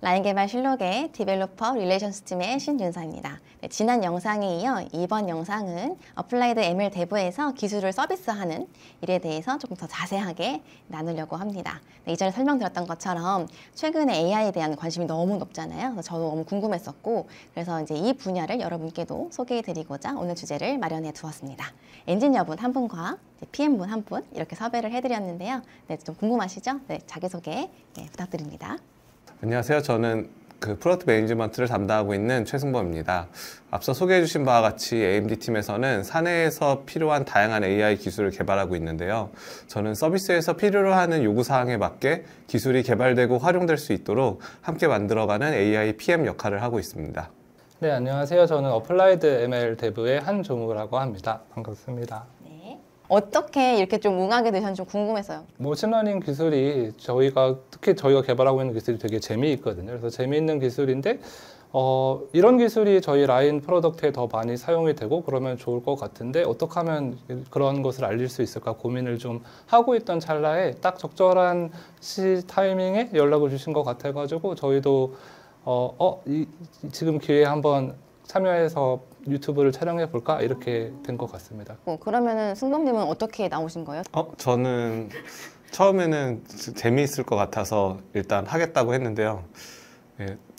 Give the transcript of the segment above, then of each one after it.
라인 개발 실록의 디벨로퍼 릴레이션스 팀의 신윤서입니다. 네, 지난 영상에 이어 이번 영상은 어플라이드 ML 대부에서 기술을 서비스하는 일에 대해서 조금 더 자세하게 나누려고 합니다. 네, 이전에 설명드렸던 것처럼 최근에 AI에 대한 관심이 너무 높잖아요. 그래서 저도 너무 궁금했었고, 그래서 이제 이 분야를 여러분께도 소개해드리고자 오늘 주제를 마련해 두었습니다. 엔지니어분 한 분과 PM분 한 분 이렇게 섭외를 해드렸는데요. 네, 좀 궁금하시죠? 네, 자기소개 부탁드립니다. 안녕하세요. 저는 프로덕트 매니지먼트를 담당하고 있는 최승범입니다. 앞서 소개해 주신 바와 같이 AMD 팀에서는 사내에서 필요한 다양한 AI 기술을 개발하고 있는데요. 저는 서비스에서 필요로 하는 요구사항에 맞게 기술이 개발되고 활용될 수 있도록 함께 만들어가는 AI PM 역할을 하고 있습니다. 네, 안녕하세요. 저는 어플라이드 ML 대부의 한종우라고 합니다. 반갑습니다. 어떻게 이렇게 좀 응하게 되셨는지 좀 궁금했어요. 머신러닝 기술이 특히 저희가 개발하고 있는 기술이 되게 재미있거든요. 그래서 재미있는 기술인데 이런 기술이 저희 라인 프로덕트에 더 많이 사용이 되고 그러면 좋을 것 같은데 어떻게 하면 그런 것을 알릴 수 있을까 고민을 좀 하고 있던 찰나에 딱 적절한 타이밍에 연락을 주신 것 같아가지고 저희도 지금 기회에 한번 참여해서 유튜브를 촬영해 볼까 이렇게 된 것 같습니다. 그러면은 승범님은 어떻게 나오신 거예요? 저는 처음에는 재미있을 것 같아서 일단 하겠다고 했는데요.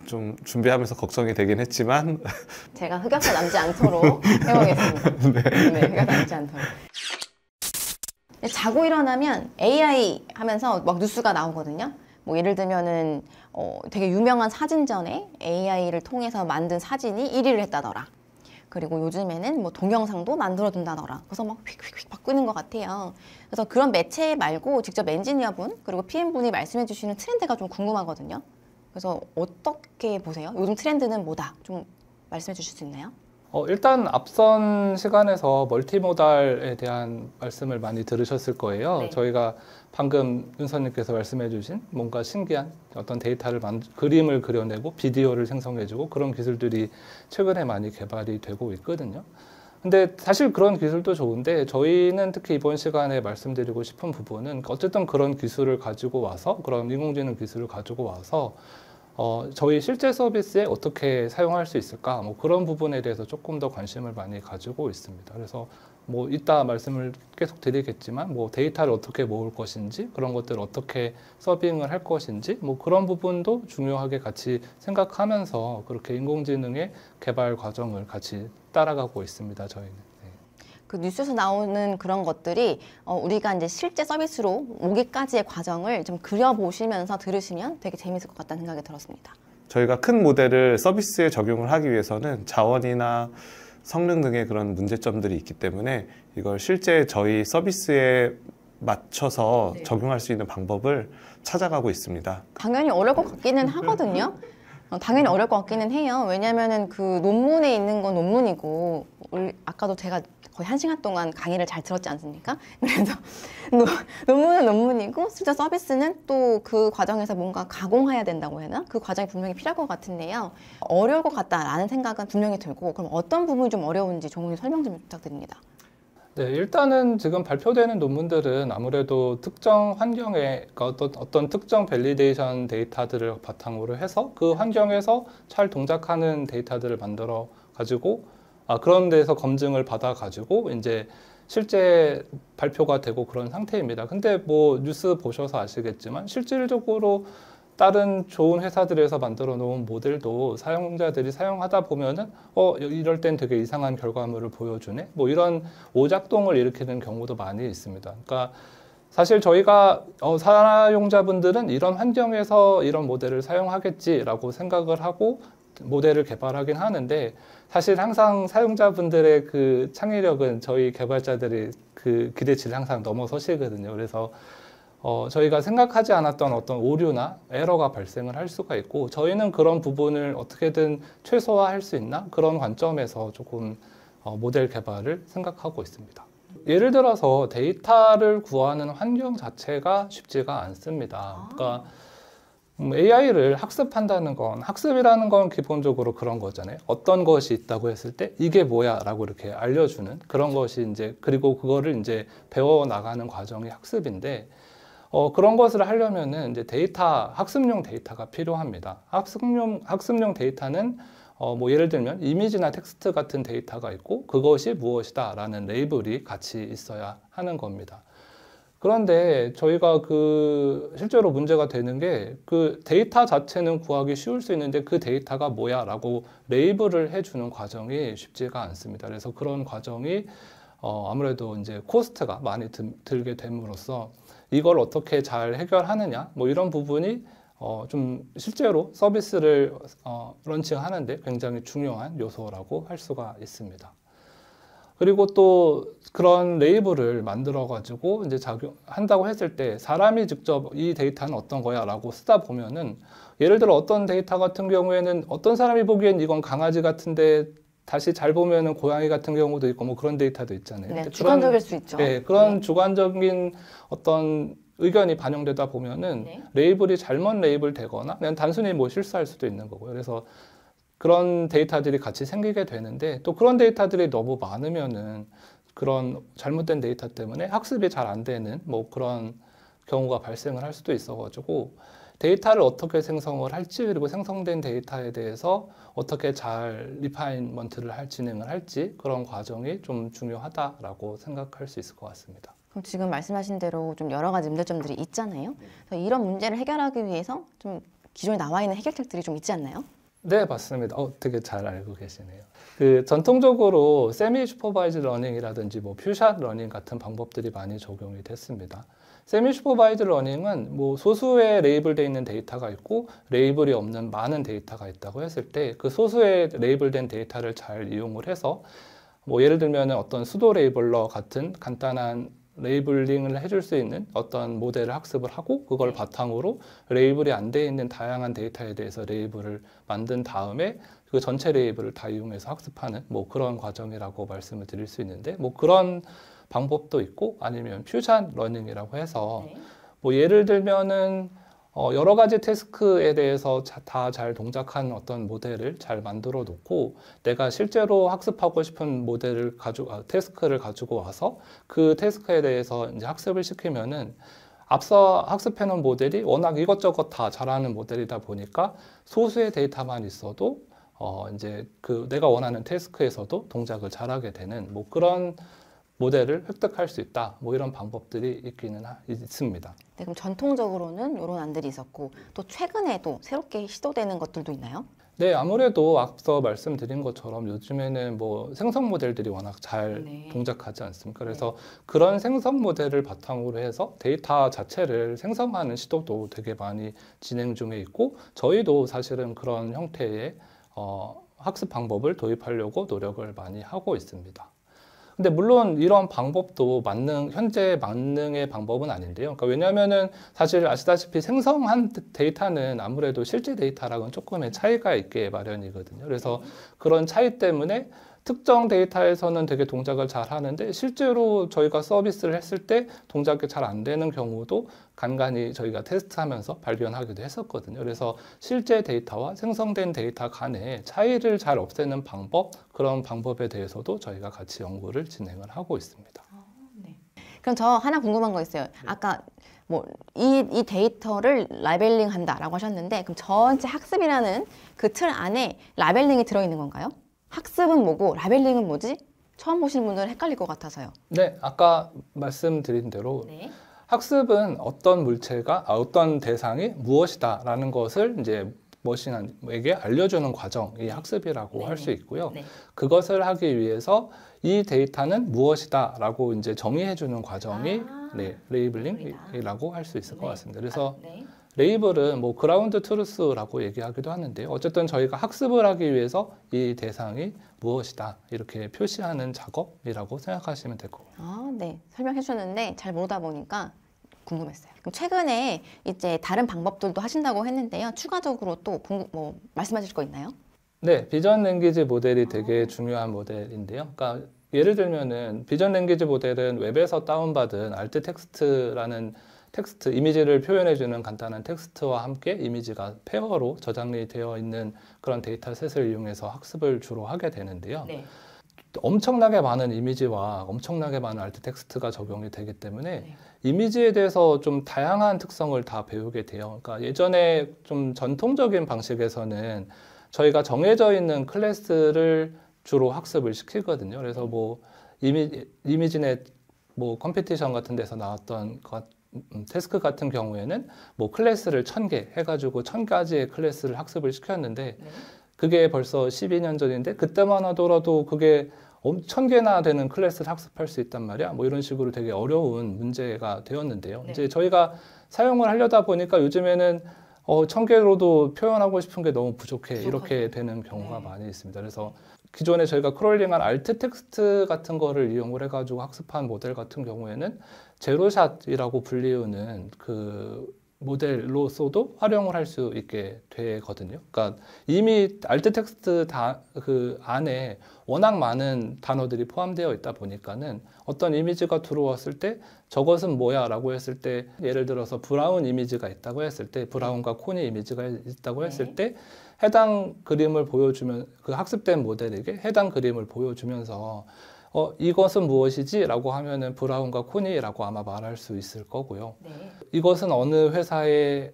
좀 준비하면서 걱정이 되긴 했지만 제가 흑역사 남지 않도록 해보겠습니다. 네, 흑역사 남지 않도록. 자고 일어나면 AI 하면서 막 뉴스가 나오거든요. 뭐 예를 들면은 되게 유명한 사진전에 AI를 통해서 만든 사진이 1위를 했다더라. 그리고 요즘에는 뭐 동영상도 만들어준다더라. 그래서 막 휙휙휙 바꾸는 것 같아요. 그래서 그런 매체 말고 직접 엔지니어분 그리고 PM분이 말씀해 주시는 트렌드가 좀 궁금하거든요. 그래서 어떻게 보세요? 요즘 트렌드는 뭐다? 좀 말씀해 주실 수 있나요? 일단 앞선 시간에서 멀티모달에 대한 말씀을 많이 들으셨을 거예요. 네. 저희가 방금 윤서님께서 말씀해 주신 뭔가 신기한 어떤 데이터를 그림을 그려내고 비디오를 생성해주고 그런 기술들이 최근에 많이 개발이 되고 있거든요. 근데 사실 그런 기술도 좋은데 저희는 특히 이번 시간에 말씀드리고 싶은 부분은 어쨌든 그런 기술을 가지고 와서 그런 인공지능 기술을 가지고 와서 저희 실제 서비스에 어떻게 사용할 수 있을까? 뭐 그런 부분에 대해서 조금 더 관심을 많이 가지고 있습니다. 그래서 뭐 이따 말씀을 계속 드리겠지만 뭐 데이터를 어떻게 모을 것인지 그런 것들을 어떻게 서빙을 할 것인지 뭐 그런 부분도 중요하게 같이 생각하면서 그렇게 인공지능의 개발 과정을 같이 따라가고 있습니다. 저희는. 그 뉴스에서 나오는 그런 것들이 우리가 이제 실제 서비스로 오기까지의 과정을 좀 그려보시면서 들으시면 되게 재밌을 것 같다는 생각이 들었습니다. 저희가 큰 모델을 서비스에 적용을 하기 위해서는 자원이나 성능 등의 그런 문제점들이 있기 때문에 이걸 실제 저희 서비스에 맞춰서 적용할 수 있는 방법을 찾아가고 있습니다. 당연히 어려울 것 같기는 하거든요. 당연히 어려울 것 같기는 해요. 왜냐면은 그 논문에 있는 건 논문이고, 아까도 제가 거의 1시간 동안 강의를 잘 들었지 않습니까? 그래서 논문은 논문이고, 실제 서비스는 또 그 과정에서 뭔가 가공해야 된다고 해야 하나? 그 과정이 분명히 필요할 것 같은데요. 어려울 것 같다라는 생각은 분명히 들고, 그럼 어떤 부분이 좀 어려운지 종훈이 설명 좀 부탁드립니다. 네, 일단은 지금 발표되는 논문들은 아무래도 특정 환경에 어떤 특정 밸리데이션 데이터들을 바탕으로 해서 그 환경에서 잘 동작하는 데이터들을 만들어 가지고 그런 데서 검증을 받아 가지고 이제 실제 발표가 되고 그런 상태입니다. 근데 뭐 뉴스 보셔서 아시겠지만 실질적으로 다른 좋은 회사들에서 만들어 놓은 모델도 사용자들이 사용하다 보면은 이럴 땐 되게 이상한 결과물을 보여주네 뭐 이런 오작동을 일으키는 경우도 많이 있습니다. 그러니까 사실 저희가 사용자분들은 이런 환경에서 이런 모델을 사용하겠지라고 생각을 하고 모델을 개발하긴 하는데 사실 항상 사용자분들의 그 창의력은 저희 개발자들이 그 기대치를 항상 넘어서시거든요. 그래서 저희가 생각하지 않았던 어떤 오류나 에러가 발생을 할 수가 있고 저희는 그런 부분을 어떻게든 최소화할 수 있나? 그런 관점에서 조금 모델 개발을 생각하고 있습니다. 예를 들어서 데이터를 구하는 환경 자체가 쉽지가 않습니다. 그러니까 AI를 학습한다는 건, 학습이라는 건 기본적으로 그런 거잖아요. 어떤 것이 있다고 했을 때 이게 뭐야 라고 이렇게 알려주는 그런 것이 이제, 그리고 그거를 이제 배워나가는 과정이 학습인데 그런 것을 하려면은 이제 학습용 데이터가 필요합니다. 학습용 데이터는 뭐 예를 들면 이미지나 텍스트 같은 데이터가 있고 그것이 무엇이다 라는 레이블이 같이 있어야 하는 겁니다. 그런데 저희가 실제로 문제가 되는 게 그 데이터 자체는 구하기 쉬울 수 있는데 그 데이터가 뭐야 라고 레이블을 해주는 과정이 쉽지가 않습니다. 그래서 그런 과정이 아무래도 이제 코스트가 많이 들게 됨으로써 이걸 어떻게 잘 해결하느냐 뭐 이런 부분이 좀 실제로 서비스를 런칭하는데 굉장히 중요한 요소라고 할 수가 있습니다. 그리고 또 그런 레이블을 만들어 가지고 이제 한다고 했을 때 사람이 직접 이 데이터는 어떤 거야 라고 쓰다 보면은 예를 들어 어떤 데이터 같은 경우에는 어떤 사람이 보기엔 이건 강아지 같은데 다시 잘 보면은 고양이 같은 경우도 있고 뭐 그런 데이터도 있잖아요. 네, 주관적일 수 있죠. 네, 그런 주관적인 어떤 의견이 반영되다 보면은 네. 레이블이 잘못 레이블 되거나 그냥 단순히 뭐 실수할 수도 있는 거고요. 그래서 그런 데이터들이 같이 생기게 되는데 또 그런 데이터들이 너무 많으면은 그런 잘못된 데이터 때문에 학습이 잘 안 되는 뭐 그런 경우가 발생을 할 수도 있어가지고 데이터를 어떻게 생성을 할지 그리고 생성된 데이터에 대해서 어떻게 잘 리파인먼트를 진행을 할지 그런 과정이 좀 중요하다라고 생각할 수 있을 것 같습니다. 그럼 지금 말씀하신 대로 좀 여러 가지 문제점들이 있잖아요. 그래서 이런 문제를 해결하기 위해서 좀 기존에 나와 있는 해결책들이 좀 있지 않나요? 네, 맞습니다. 되게 잘 알고 계시네요. 전통적으로 세미 슈퍼바이즈 러닝이라든지 뭐 퓨샷 러닝 같은 방법들이 많이 적용이 됐습니다. 세미 슈퍼바이즈 러닝은 뭐 소수의 레이블되어 있는 데이터가 있고 레이블이 없는 많은 데이터가 있다고 했을 때 그 소수의 레이블된 데이터를 잘 이용을 해서 뭐 예를 들면 어떤 수도 레이블러 같은 간단한 레이블링을 해줄 수 있는 어떤 모델을 학습을 하고 그걸 바탕으로 레이블이 안 돼 있는 다양한 데이터에 대해서 레이블을 만든 다음에 그 전체 레이블을 다 이용해서 학습하는 뭐 그런 과정이라고 말씀을 드릴 수 있는데 뭐 그런 방법도 있고 아니면 퓨전 러닝이라고 해서 뭐 예를 들면은 여러 가지 태스크에 대해서 다 잘 동작하는 어떤 모델을 잘 만들어 놓고 내가 실제로 학습하고 싶은 태스크를 가지고 와서 그 태스크에 대해서 이제 학습을 시키면은 앞서 학습해 놓은 모델이 워낙 이것저것 다 잘하는 모델이다 보니까 소수의 데이터만 있어도 이제 내가 원하는 태스크에서도 동작을 잘하게 되는 뭐 그런 모델을 획득할 수 있다. 뭐 이런 방법들이 있습니다. 네, 그럼 전통적으로는 이런 안들이 있었고 또 최근에도 새롭게 시도되는 것들도 있나요? 네, 아무래도 앞서 말씀드린 것처럼 요즘에는 뭐 생성 모델들이 워낙 잘 동작하지 않습니까? 그래서 그런 생성 모델을 바탕으로 해서 데이터 자체를 생성하는 시도도 되게 많이 진행 중에 있고 저희도 사실은 그런 형태의 학습 방법을 도입하려고 노력을 많이 하고 있습니다. 근데 물론 이런 방법도 현재 만능의 방법은 아닌데요. 그러니까 왜냐하면은 사실 아시다시피 생성한 데이터는 아무래도 실제 데이터랑은 조금의 차이가 있게 마련이거든요. 그래서 그런 차이 때문에 특정 데이터에서는 되게 동작을 잘 하는데 실제로 저희가 서비스를 했을 때 동작이 잘 안 되는 경우도 간간히 저희가 테스트하면서 발견하기도 했었거든요. 그래서 실제 데이터와 생성된 데이터 간의 차이를 잘 없애는 그런 방법에 대해서도 저희가 같이 연구를 진행을 하고 있습니다. 네. 그럼 저 하나 궁금한 거 있어요. 아까 뭐 이 데이터를 라벨링 한다라고 하셨는데 그럼 전체 학습이라는 그 틀 안에 라벨링이 들어있는 건가요? 학습은 뭐고 라벨링은 뭐지? 처음 보시는 분들은 헷갈릴 것 같아서요. 네, 아까 말씀드린 대로 학습은 어떤 어떤 대상이 무엇이다라는 것을 이제 머신에게 알려주는 과정이 학습이라고 할 수 있고요. 그것을 하기 위해서 이 데이터는 무엇이다라고 이제 정의해주는 과정이 레이블링이라고 할 수 있을 것 같습니다. 그래서 레이블은 뭐 그라운드 트루스라고 얘기하기도 하는데요. 어쨌든 저희가 학습을 하기 위해서 이 대상이 무엇이다 이렇게 표시하는 작업이라고 생각하시면 될 것 같아요. 네. 설명해 주셨는데 잘 모르다 보니까 궁금했어요. 그럼 최근에 이제 다른 방법들도 하신다고 했는데요. 추가적으로 또 뭐 말씀하실 거 있나요? 네, 비전 랭귀지 모델이 되게 중요한 모델인데요. 그러니까 예를 들면은 비전 랭귀지 모델은 웹에서 다운받은 알트 텍스트라는 이미지를 표현해주는 간단한 텍스트와 함께 이미지가 페어로 저장이 되어 있는 그런 데이터셋을 이용해서 학습을 주로 하게 되는데요. 엄청나게 많은 이미지와 엄청나게 많은 알트 텍스트가 적용이 되기 때문에 네. 이미지에 대해서 좀 다양한 특성을 다 배우게 돼요. 그러니까 예전에 좀 전통적인 방식에서는 저희가 정해져 있는 클래스를 주로 학습을 시키거든요. 그래서 뭐 이미지넷 뭐 컴피티션 같은 데서 나왔던 태스크 같은 경우에는 뭐 클래스를 1000개 해가지고 1000가지의 클래스를 학습을 시켰는데 네. 그게 벌써 12년 전인데 그때만 하더라도 그게 1000개나 되는 클래스를 학습할 수 있단 말이야. 뭐 이런 식으로 되게 어려운 문제가 되었는데요. 네. 이제 저희가 사용을 하려다 보니까 요즘에는 1000개로도 표현하고 싶은 게 너무 부족해. 이렇게 되는 경우가 네. 많이 있습니다. 그래서 기존에 저희가 크롤링한 알트 텍스트 같은 거를 이용을 해가지고 학습한 모델 같은 경우에는 제로샷이라고 불리우는 그 모델로서도 활용을 할 수 있게 되거든요. 그러니까 이미 알트 텍스트 그 안에 워낙 많은 단어들이 포함되어 있다 보니까는 어떤 이미지가 들어왔을 때 저것은 뭐야 라고 했을 때 예를 들어서 브라운 이미지가 있다고 했을 때 브라운과 코니 이미지가 있다고 했을 때 해당 그림을 보여주면 그 학습된 모델에게 해당 그림을 보여주면서 이것은 무엇이지? 라고 하면은 브라운과 코니라고 아마 말할 수 있을 거고요. 네. 이것은 어느 회사의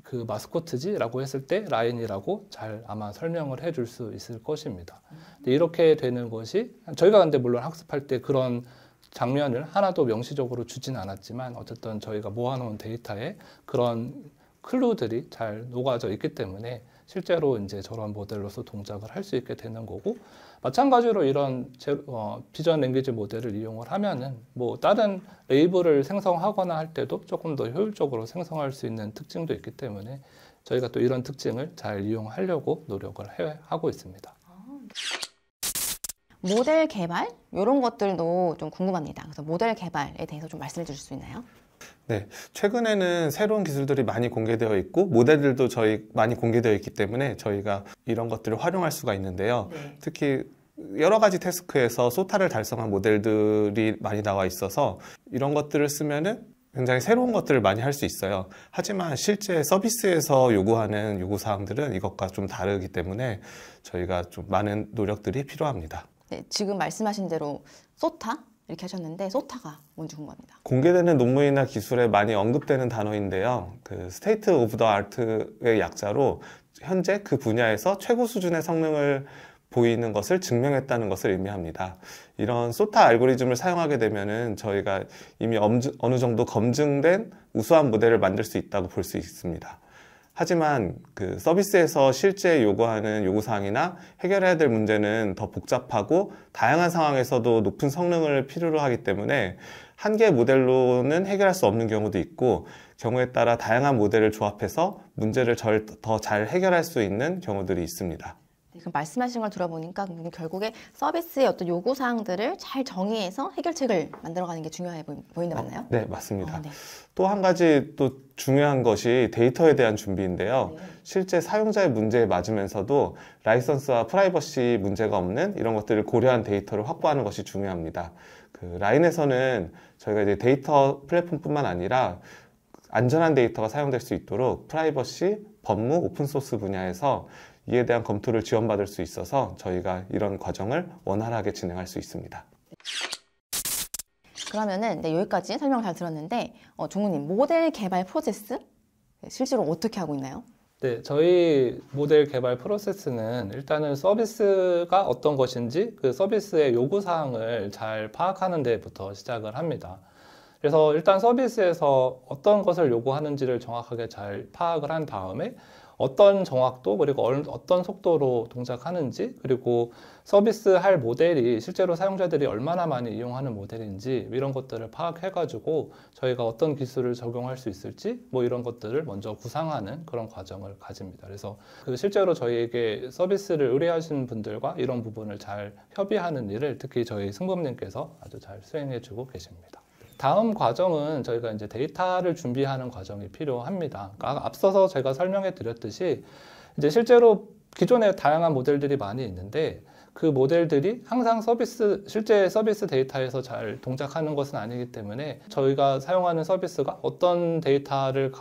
그 마스코트지? 라고 했을 때 라인이라고 잘 아마 설명을 해줄 수 있을 것입니다. 근데 이렇게 되는 것이 저희가 근데 물론 학습할 때 그런 장면을 하나도 명시적으로 주진 않았지만 어쨌든 저희가 모아놓은 데이터에 그런 클루들이 잘 녹아져 있기 때문에 실제로 이제 저런 모델로서 동작을 할 수 있게 되는 거고 마찬가지로 이런 비전 랭귀지 모델을 이용을 하면은 뭐 다른 레이블을 생성하거나 할 때도 조금 더 효율적으로 생성할 수 있는 특징도 있기 때문에 저희가 또 이런 특징을 잘 이용하려고 노력을 하고 있습니다. 모델 개발 이런 것들도 좀 궁금합니다. 그래서 모델 개발에 대해서 좀 말씀해 주실 수 있나요? 네, 최근에는 새로운 기술들이 많이 공개되어 있고 모델들도 많이 공개되어 있기 때문에 저희가 이런 것들을 활용할 수가 있는데요. 네. 특히 여러 가지 태스크에서 소타를 달성한 모델들이 많이 나와 있어서 이런 것들을 쓰면은 굉장히 새로운 것들을 많이 할 수 있어요. 하지만 실제 서비스에서 요구하는 요구사항들은 이것과 좀 다르기 때문에 저희가 좀 많은 노력들이 필요합니다. 네, 지금 말씀하신 대로 소타 이렇게 하셨는데 소타가 뭔지 궁금합니다. 공개되는 논문이나 기술에 많이 언급되는 단어인데요. 그 스테이트 오브 더 아트의 약자로 현재 그 분야에서 최고 수준의 성능을 보이는 것을 증명했다는 것을 의미합니다. 이런 소타 알고리즘을 사용하게 되면은 저희가 이미 어느 정도 검증된 우수한 모델을 만들 수 있다고 볼 수 있습니다. 하지만 그 서비스에서 실제 요구하는 요구사항이나 해결해야 될 문제는 더 복잡하고 다양한 상황에서도 높은 성능을 필요로 하기 때문에 한 개의 모델로는 해결할 수 없는 경우도 있고 경우에 따라 다양한 모델을 조합해서 문제를 더 잘 해결할 수 있는 경우들이 있습니다. 지금 말씀하신 걸 들어보니까 결국에 서비스의 어떤 요구사항들을 잘 정의해서 해결책을 만들어가는 게 중요해 보이는데 맞나요? 네, 맞습니다. 네. 또 한 가지 또 중요한 것이 데이터에 대한 준비인데요. 네. 실제 사용자의 문제에 맞으면서도 라이선스와 프라이버시 문제가 없는 이런 것들을 고려한 데이터를 확보하는 것이 중요합니다. 그 라인에서는 저희가 이제 데이터 플랫폼뿐만 아니라 안전한 데이터가 사용될 수 있도록 프라이버시, 법무, 오픈소스 분야에서 이에 대한 검토를 지원받을 수 있어서 저희가 이런 과정을 원활하게 진행할 수 있습니다. 그러면은 여기까지 설명을 잘 들었는데 종우님 모델 개발 프로세스 실제로 어떻게 하고 있나요? 네, 저희 모델 개발 프로세스는 일단은 서비스가 어떤 것인지 그 서비스의 요구사항을 잘 파악하는 데부터 시작을 합니다. 그래서 일단 서비스에서 어떤 것을 요구하는지를 정확하게 잘 파악을 한 다음에 어떤 정확도 그리고 어떤 속도로 동작하는지 그리고 서비스할 모델이 실제로 사용자들이 얼마나 많이 이용하는 모델인지 이런 것들을 파악해가지고 저희가 어떤 기술을 적용할 수 있을지 뭐 이런 것들을 먼저 구상하는 그런 과정을 가집니다. 그래서 그 실제로 저희에게 서비스를 의뢰하시는 분들과 이런 부분을 잘 협의하는 일을 특히 저희 승범님께서 아주 잘 수행해주고 계십니다. 다음 과정은 저희가 이제 데이터를 준비하는 과정이 필요합니다. 그러니까 앞서서 제가 설명해 드렸듯이 이제 실제로 기존에 다양한 모델들이 많이 있는데 그 모델들이 항상 실제 서비스 데이터에서 잘 동작하는 것은 아니기 때문에 저희가 사용하는 서비스가 어떤 데이터를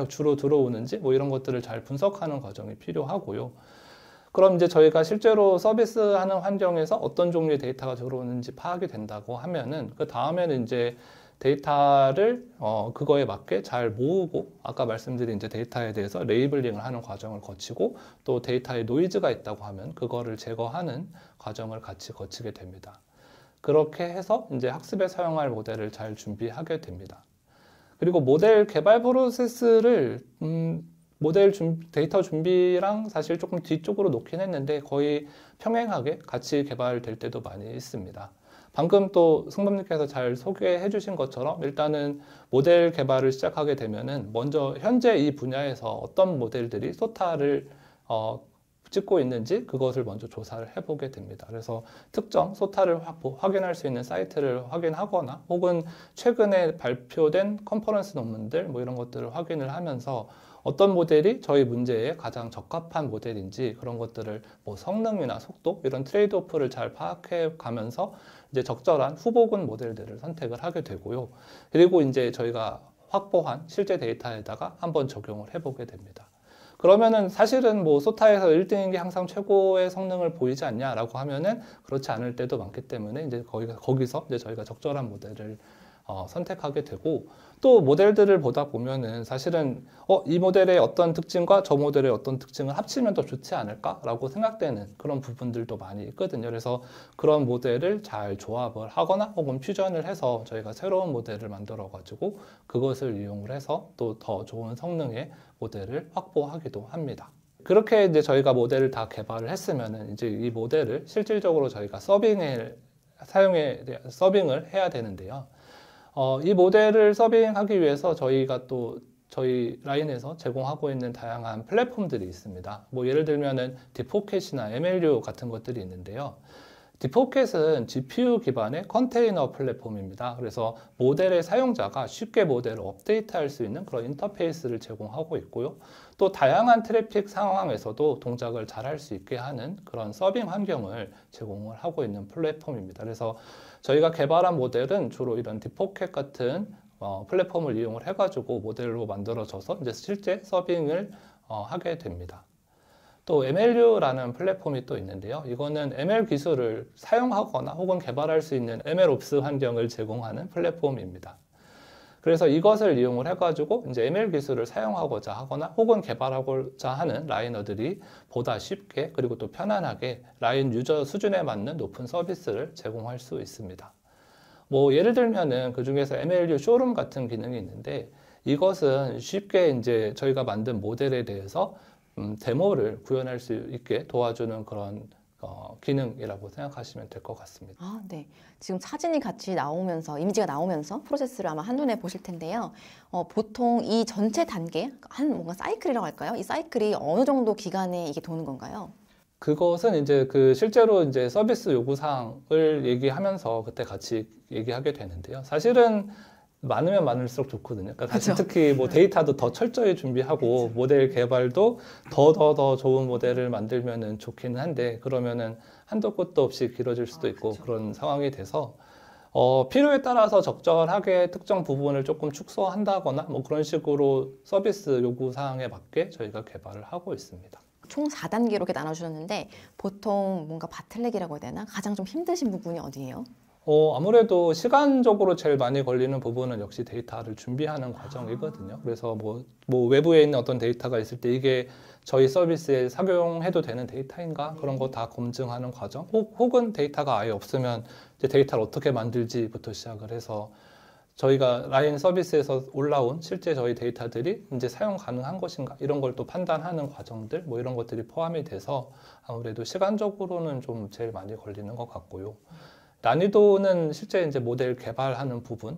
주로 들어오는지 뭐 이런 것들을 잘 분석하는 과정이 필요하고요. 그럼 이제 저희가 실제로 서비스하는 환경에서 어떤 종류의 데이터가 들어오는지 파악이 된다고 하면은 그 다음에는 이제 데이터를 그거에 맞게 잘 모으고 아까 말씀드린 이제 데이터에 대해서 레이블링을 하는 과정을 거치고 또 데이터에 노이즈가 있다고 하면 그거를 제거하는 과정을 같이 거치게 됩니다. 그렇게 해서 이제 학습에 사용할 모델을 잘 준비하게 됩니다. 그리고 모델 개발 프로세스를 데이터 준비랑 사실 조금 뒤쪽으로 놓긴 했는데 거의 평행하게 같이 개발될 때도 많이 있습니다. 방금 또 승범님께서 잘 소개해 주신 것처럼 일단은 모델 개발을 시작하게 되면은 먼저 현재 이 분야에서 어떤 모델들이 소타를 찍고 있는지 그것을 먼저 조사를 해보게 됩니다. 그래서 특정 소타를 확인할 수 있는 사이트를 확인하거나 혹은 최근에 발표된 컨퍼런스 논문들 뭐 이런 것들을 확인을 하면서 어떤 모델이 저희 문제에 가장 적합한 모델인지 그런 것들을 뭐 성능이나 속도 이런 트레이드오프를 잘 파악해 가면서 이제 적절한 후보군 모델들을 선택을 하게 되고요. 그리고 이제 저희가 확보한 실제 데이터에다가 한번 적용을 해보게 됩니다. 그러면은 사실은 뭐 소타에서 1등인 게 항상 최고의 성능을 보이지 않냐라고 하면은 그렇지 않을 때도 많기 때문에 이제 거기서 이제 저희가 적절한 모델을 선택하게 되고 또 모델들을 보다 보면은 사실은 이 모델의 어떤 특징과 저 모델의 어떤 특징을 합치면 더 좋지 않을까라고 생각되는 그런 부분들도 많이 있거든요. 그래서 그런 모델을 잘 조합을 하거나 혹은 퓨전을 해서 저희가 새로운 모델을 만들어 가지고 그것을 이용을 해서 또 더 좋은 성능의 모델을 확보하기도 합니다. 그렇게 이제 저희가 모델을 다 개발을 했으면은 이제 이 모델을 실질적으로 저희가 서빙을 해야 되는데요. 이 모델을 서빙하기 위해서 저희가 또 저희 라인에서 제공하고 있는 다양한 플랫폼들이 있습니다. 뭐 예를 들면은 딥포켓이나 MLU 같은 것들이 있는데요. 딥포켓은 GPU 기반의 컨테이너 플랫폼입니다. 그래서 모델의 사용자가 쉽게 모델을 업데이트할 수 있는 그런 인터페이스를 제공하고 있고요. 또 다양한 트래픽 상황에서도 동작을 잘 할 수 있게 하는 그런 서빙 환경을 제공을 하고 있는 플랫폼입니다. 그래서 저희가 개발한 모델은 주로 이런 딥포켓 같은 플랫폼을 이용을 해가지고 모델로 만들어져서 이제 실제 서빙을 하게 됩니다. 또 MLU라는 플랫폼이 또 있는데요. 이거는 ML 기술을 사용하거나 혹은 개발할 수 있는 MLOps 환경을 제공하는 플랫폼입니다. 그래서 이것을 이용을 해가지고 이제 ML 기술을 사용하고자 하거나 혹은 개발하고자 하는 라이너들이 보다 쉽게 그리고 또 편안하게 라인 유저 수준에 맞는 높은 서비스를 제공할 수 있습니다. 뭐 예를 들면은 그 중에서 MLU 쇼룸 같은 기능이 있는데 이것은 쉽게 이제 저희가 만든 모델에 대해서 데모를 구현할 수 있게 도와주는 그런 기능이라고 생각하시면 될 것 같습니다. 아, 네. 지금 사진이 같이 나오면서 이미지가 나오면서 프로세스를 아마 한눈에 보실 텐데요. 보통 이 전체 단계 뭔가 사이클이라고 할까요? 이 사이클이 어느 정도 기간에 이게 도는 건가요? 그것은 이제 실제로 이제 서비스 요구사항을 얘기하면서 그때 같이 얘기하게 되는데요. 사실은 많으면 많을수록 좋거든요. 그러니까 사실 특히 뭐 데이터도 더 철저히 준비하고 모델 개발도 더 좋은 모델을 만들면은 좋기는 한데 그러면은 한도 끝도 없이 길어질 수도 있고 그런 상황이 돼서 필요에 따라서 적절하게 특정 부분을 조금 축소한다거나 뭐 그런 식으로 서비스 요구 사항에 맞게 저희가 개발을 하고 있습니다. 총 4단계로 이렇게 나눠주셨는데 보통 뭔가 바틀렉이라고 해야 되나? 가장 좀 힘드신 부분이 어디예요? 아무래도 시간적으로 제일 많이 걸리는 부분은 역시 데이터를 준비하는 과정이거든요. 그래서 뭐 외부에 있는 어떤 데이터가 있을 때 이게 저희 서비스에 착용해도 되는 데이터인가? 그런 거 다 검증하는 과정. 혹은 데이터가 아예 없으면 이제 데이터를 어떻게 만들지부터 시작을 해서 저희가 라인 서비스에서 올라온 실제 저희 데이터들이 이제 사용 가능한 것인가? 이런 걸 또 판단하는 과정들, 뭐 이런 것들이 포함이 돼서 아무래도 시간적으로는 좀 제일 많이 걸리는 것 같고요. 난이도는 실제 이제 모델 개발하는 부분,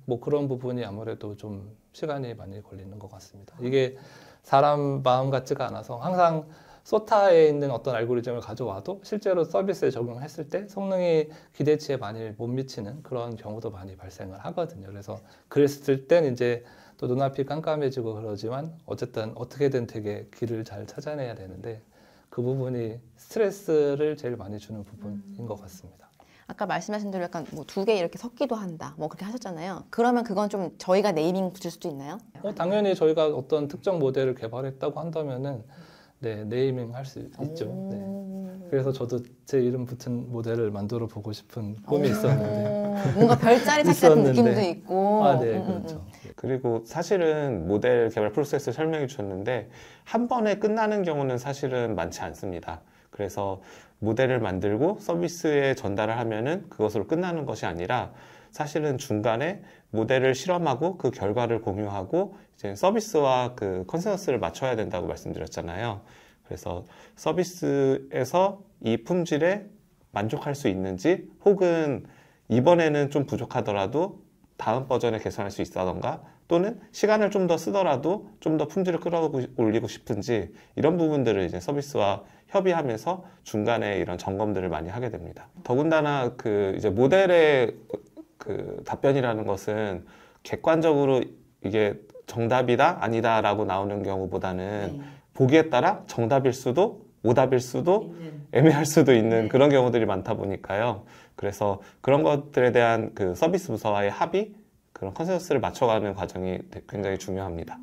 뭐 그런 부분이 아무래도 좀 시간이 많이 걸리는 것 같습니다. 이게 사람 마음 같지가 않아서 항상 소타에 있는 어떤 알고리즘을 가져와도 실제로 서비스에 적용했을 때 성능이 기대치에 많이 못 미치는 그런 경우도 많이 발생을 하거든요. 그래서 그랬을 땐 이제 또 눈앞이 깜깜해지고 그러지만 어쨌든 어떻게든 되게 길을 잘 찾아내야 되는데 그 부분이 스트레스를 제일 많이 주는 부분인 것 같습니다. 아까 말씀하신 대로 약간 뭐 2개 이렇게 섞기도 한다 뭐 그렇게 하셨잖아요. 그러면 그건 좀 저희가 네이밍 붙일 수도 있나요? 당연히 저희가 어떤 특정 모델을 개발했다고 한다면은 네, 네이밍 할 수 있죠. 네. 그래서 저도 제 이름 붙은 모델을 만들어 보고 싶은 꿈이 있었는데 뭔가 별자리 찾기 같은 있었는데. 느낌도 있고. 아, 네, 그렇죠. 그리고 사실은 모델 개발 프로세스를 설명해 주셨는데 한 번에 끝나는 경우는 사실은 많지 않습니다. 그래서 모델을 만들고 서비스에 전달을 하면은 그것으로 끝나는 것이 아니라 사실은 중간에 모델을 실험하고 그 결과를 공유하고 이제 서비스와 그 컨센서스를 맞춰야 된다고 말씀드렸잖아요. 그래서 서비스에서 이 품질에 만족할 수 있는지 혹은 이번에는 좀 부족하더라도 다음 버전에 개선할 수 있다던가 또는 시간을 좀 더 쓰더라도 좀 더 품질을 끌어올리고 싶은지 이런 부분들을 이제 서비스와 협의하면서 중간에 이런 점검들을 많이 하게 됩니다. 더군다나 그 이제 모델의 그 답변이라는 것은 객관적으로 이게 정답이다 아니다라고 나오는 경우보다는 보기에 따라 정답일 수도 오답일 수도 애매할 수도 있는 그런 경우들이 많다 보니까요. 그래서 그런 것들에 대한 그 서비스 부서와의 합의, 그런 컨센서스를 맞춰가는 과정이 굉장히 중요합니다.